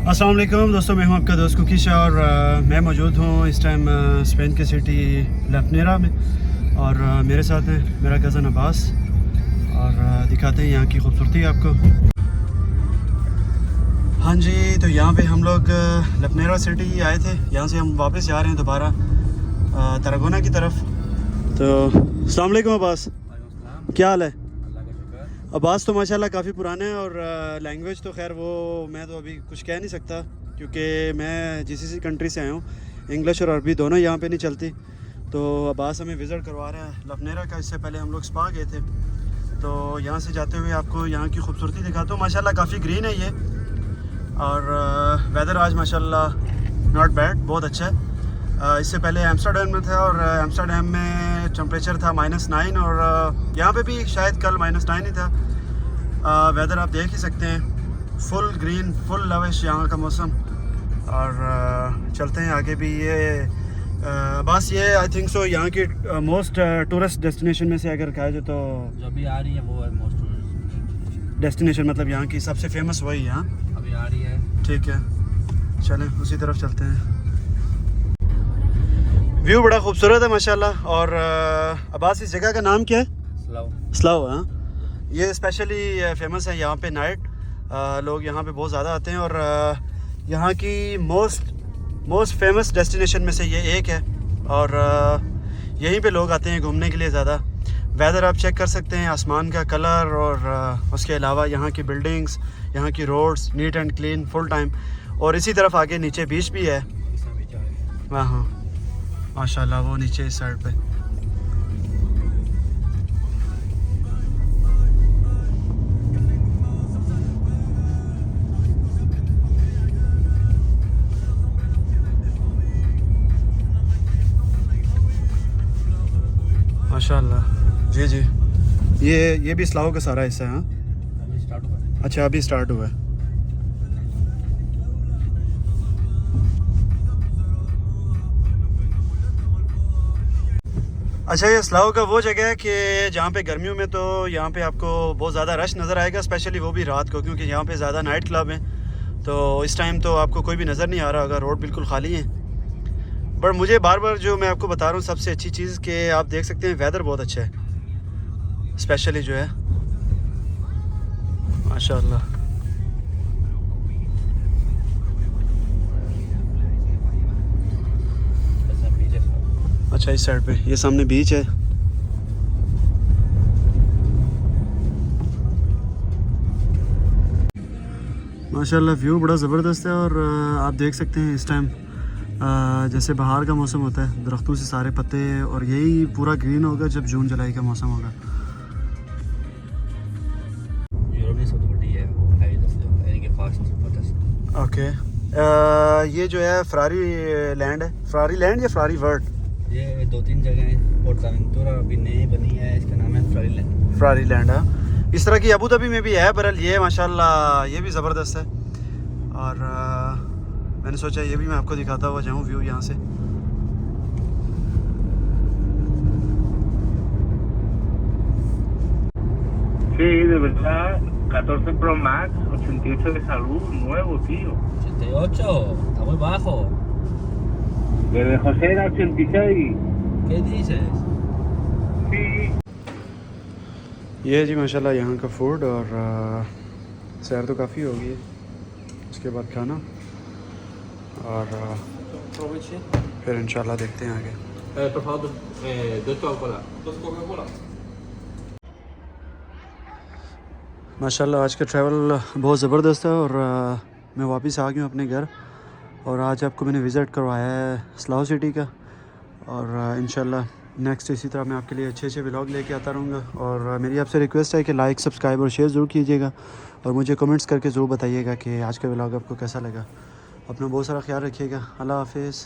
अस्सलाम वालेकुम दोस्तों, मैं हूं आपका दोस्त कुकी शाह और मैं मौजूद हूं इस टाइम स्पेन के सिटी लफनेरा में। और मेरे साथ हैं मेरा कज़न अब्बास और दिखाते हैं यहाँ की खूबसूरती आपको। हाँ जी, तो यहाँ पे हम लोग लफनेरा सिटी आए थे। यहाँ से हम वापस जा रहे हैं दोबारा तरागोना की तरफ। तो अस्सलाम वालेकुम अब्बास, क्या हाल है? अब्बास तो माशाल्लाह काफ़ी पुराने हैं और लैंग्वेज तो खैर वो मैं तो अभी कुछ कह नहीं सकता क्योंकि मैं जीसीसी कंट्री से आया हूँ। इंग्लिश और अरबी दोनों यहाँ पे नहीं चलती। तो अब्बास हमें विज़िट करवा रहे हैं लफनेरा का। इससे पहले हम लोग स्पा गए थे। तो यहाँ से जाते हुए आपको यहाँ की खूबसूरती दिखाता हूँ। माशाल्लाह काफ़ी ग्रीन है ये और वेदर आज माशाल्लाह नॉट बैड, बहुत अच्छा है। इससे पहले एम्स्टर्डम में था और एम्स्टर्डम में टेम्परेचर था -9 और यहाँ पे भी शायद कल -9 ही था। वेदर आप देख ही सकते हैं, फुल ग्रीन, फुल लविश यहाँ का मौसम। और चलते हैं आगे भी। ये बस ये आई थिंक सो यहाँ की मोस्ट टूरिस्ट डेस्टिनेशन में से अगर कहा जाए तो जो अभी आ रही है वो है मोस्ट टूरिस्ट डेस्टिनेशन, मतलब यहाँ की सबसे फेमस वही है। अभी आ रही है। ठीक है, चलें उसी तरफ चलते हैं। व्यू बड़ा खूबसूरत है माशाल्लाह। और अब्बास इस जगह का नाम क्या है? स्लाव। हाँ, ये स्पेशली फेमस है यहाँ पे। नाइट लोग यहाँ पे बहुत ज़्यादा आते हैं और यहाँ की मोस्ट फेमस डेस्टिनेशन में से ये एक है और यहीं पे लोग आते हैं घूमने के लिए ज़्यादा। वेदर आप चेक कर सकते हैं, आसमान का कलर और उसके अलावा यहाँ की बिल्डिंग्स, यहाँ की roads neat and clean full time. और इसी तरफ आगे नीचे बीच भी है। हाँ माशाल्लाह, वो नीचे इस साइड पे। माशाल्लाह जी जी, ये भी इस्लाहो का सारा हिस्सा है। हाँ, अभी स्टार्ट हुआ। अच्छा अभी स्टार्ट हुआ है। अच्छा, ये इस्लाहो का वो जगह है कि जहाँ पे गर्मियों में तो यहाँ पे आपको बहुत ज़्यादा रश नज़र आएगा, स्पेशली वो भी रात को, क्योंकि यहाँ पे ज़्यादा नाइट क्लब हैं। तो इस टाइम तो आपको कोई भी नज़र नहीं आ रहा होगा, रोड बिल्कुल खाली है। बट मुझे बार बार जो मैं आपको बता रहा हूँ सबसे अच्छी चीज़ कि आप देख सकते हैं वेदर बहुत अच्छा है, स्पेशली जो है माशाल्लाह। अच्छा, इस साइड पे ये सामने बीच है। माशाल्लाह व्यू बड़ा ज़बरदस्त है और आप देख सकते हैं इस टाइम जैसे बाहर का मौसम होता है, दरख्तों से सारे पत्ते, और यही पूरा ग्रीन होगा जब जून जुलाई का मौसम होगा। ओके, ये जो है फरारी लैंड है। फरारी लैंड या फरारी वर्ल्ड, ये 2-3 जगह हैं। पोर्टवेंटूरा अभी नई बनी है, इसका नाम है फरारी लैंड। फरारी लैंड है। इस तरह की अबू धाबी में भी है बरल। ये माशाल्लाह ये भी ज़बरदस्त है और मैंने सोचा ये भी मैं आपको दिखाता हुआ जाऊँ व्यू यहाँ से। Sí, de verdad, 14 Pro Max, 88 de salud, nuevo, tío. 88, está muy bajo. Desde José era 86. ¿Qué dices? Sí. ये जी माशाल्लाह यहाँ का फूड और सैर तो काफ़ी होगी, उसके बाद खाना और फिर इंशाल्लाह देखते हैं आगे। Por favor, 2 Coca-Cola. 2 Coca-Cola. माशाल्लाह आज का ट्रैवल बहुत ज़बरदस्त है और मैं वापस आ गया हूँ अपने घर। और आज आपको मैंने विज़िट करवाया है इस्लाहो सिटी का और इंशाल्लाह नेक्स्ट इसी तरह मैं आपके लिए अच्छे अच्छे व्लॉग लेके आता रहूँगा। और मेरी आपसे रिक्वेस्ट है कि लाइक, सब्सक्राइब और शेयर ज़रूर कीजिएगा और मुझे कमेंट्स करके ज़रूर बताइएगा कि आज का व्लॉग आपको कैसा लगा। अपना बहुत सारा ख्याल रखिएगा। अल्लाह हाफिज़।